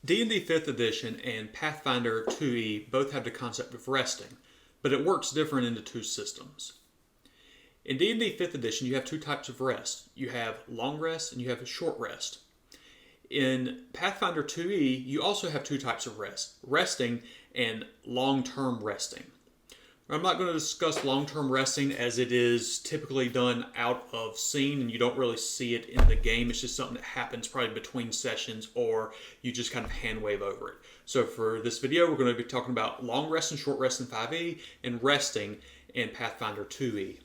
D&D 5th edition and Pathfinder 2e both have the concept of resting, but it works different in the two systems. In D&D 5th edition, you have two types of rest. You have long rest and you have a short rest. In Pathfinder 2e, you also have two types of rest, resting and long-term resting. I'm not going to discuss long-term resting as it is typically done out of scene and you don't really see it in the game. It's just something that happens probably between sessions or you just kind of hand wave over it. So for this video, we're going to be talking about long rest and short rest in 5e and resting in Pathfinder 2e.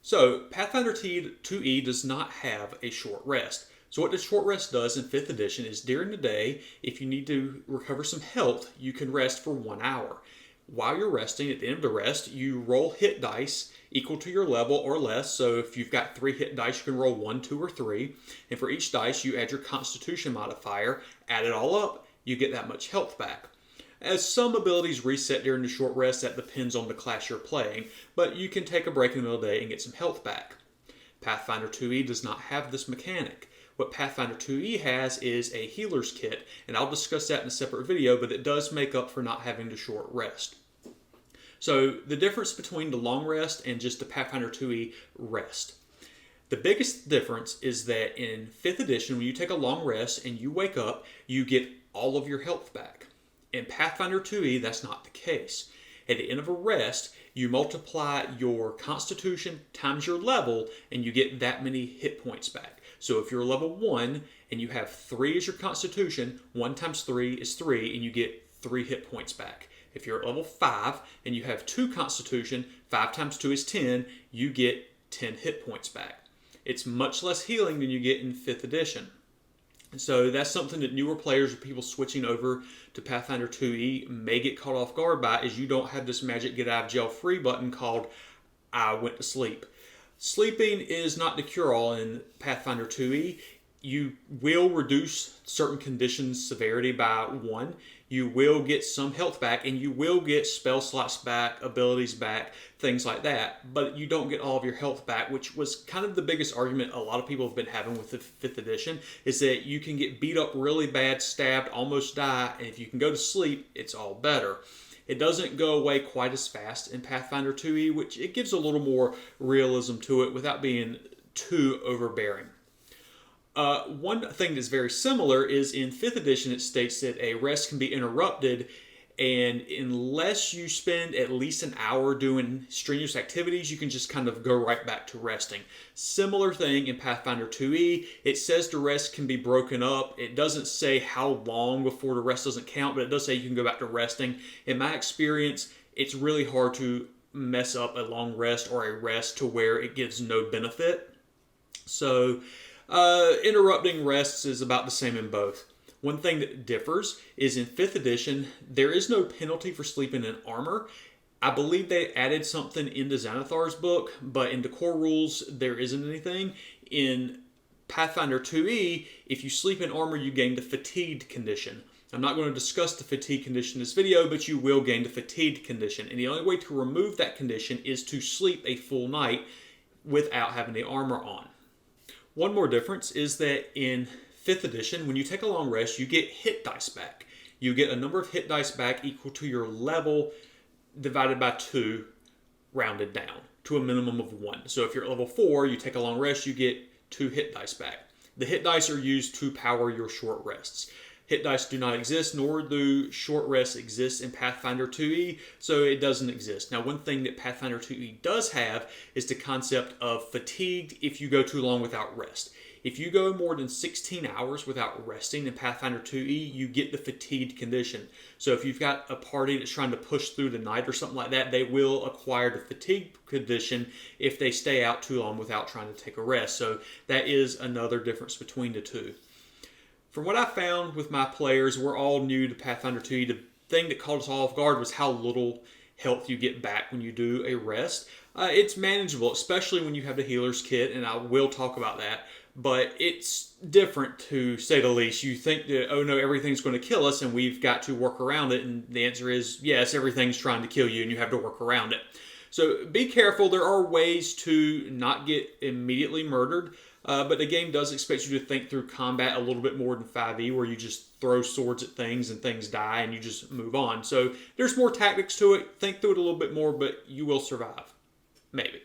So Pathfinder 2e does not have a short rest. So what the short rest does in 5th edition is during the day, if you need to recover some health, you can rest for 1 hour. While you're resting, at the end of the rest, you roll hit dice equal to your level or less. So if you've got 3 hit dice, you can roll 1, 2, or 3. And for each dice, you add your Constitution modifier. Add it all up, you get that much health back. As some abilities reset during the short rest, that depends on the class you're playing, but you can take a break in the middle of the day and get some health back. Pathfinder 2e does not have this mechanic. What Pathfinder 2e has is a healer's kit, and I'll discuss that in a separate video, but it does make up for not having the short rest. So the difference between the long rest and just the Pathfinder 2e rest. The biggest difference is that in 5th edition, when you take a long rest and you wake up, you get all of your health back. In Pathfinder 2e, that's not the case. At the end of a rest, you multiply your Constitution times your level, and you get that many hit points back. So if you're level 1 and you have 3 as your Constitution, 1 times 3 is 3, and you get 3 hit points back. If you're at level 5 and you have 2 Constitution, 5 times 2 is 10, you get 10 hit points back. It's much less healing than you get in 5th edition. And so that's something that newer players or people switching over to Pathfinder 2e may get caught off guard by, is you don't have this magic get out of jail free button called I went to sleep. Sleeping is not the cure-all in Pathfinder 2e. You will reduce certain conditions' severity by 1. You will get some health back, and you will get spell slots back, abilities back, things like that. But you don't get all of your health back, which was kind of the biggest argument a lot of people have been having with the 5th edition, is that you can get beat up really bad, stabbed, almost die, and if you can go to sleep, it's all better. It doesn't go away quite as fast in Pathfinder 2e, which it gives a little more realism to it without being too overbearing. One thing that's very similar is in 5th edition, it states that a rest can be interrupted, and unless you spend at least an hour doing strenuous activities, you can just kind of go right back to resting. Similar thing in Pathfinder 2e. It says the rest can be broken up. It doesn't say how long before the rest doesn't count, but it does say you can go back to resting. In my experience, it's really hard to mess up a long rest or a rest to where it gives no benefit. So interrupting rests is about the same in both. One thing that differs is in 5th edition, there is no penalty for sleeping in armor. I believe they added something into Xanathar's book, but in the core rules, there isn't anything. In Pathfinder 2e, if you sleep in armor, you gain the fatigued condition. I'm not going to discuss the fatigue condition in this video, but you will gain the fatigued condition. And the only way to remove that condition is to sleep a full night without having the armor on. One more difference is that in 5th edition, when you take a long rest, you get hit dice back. You get a number of hit dice back equal to your level divided by 2, rounded down to a minimum of 1. So if you're at level 4, you take a long rest, you get 2 hit dice back. The hit dice are used to power your short rests. Hit dice do not exist, nor do short rests exist in Pathfinder 2e, so it doesn't exist. Now, one thing that Pathfinder 2e does have is the concept of fatigued if you go too long without rest. If you go more than 16 hours without resting in Pathfinder 2e, you get the fatigued condition. So if you've got a party that's trying to push through the night or something like that, they will acquire the fatigue condition if they stay out too long without trying to take a rest. So that is another difference between the two. From what I found with my players, we're all new to Pathfinder 2e. The thing that caught us all off guard was how little health you get back when you do a rest. It's manageable, especially when you have the healer's kit, and I will talk about that. But it's different, to say the least. You think that, oh no, everything's going to kill us and we've got to work around it. And the answer is, yes, everything's trying to kill you and you have to work around it. So be careful. There are ways to not get immediately murdered. But the game does expect you to think through combat a little bit more than 5e, where you just throw swords at things and things die and you just move on. So there's more tactics to it. Think through it a little bit more, but you will survive. Maybe.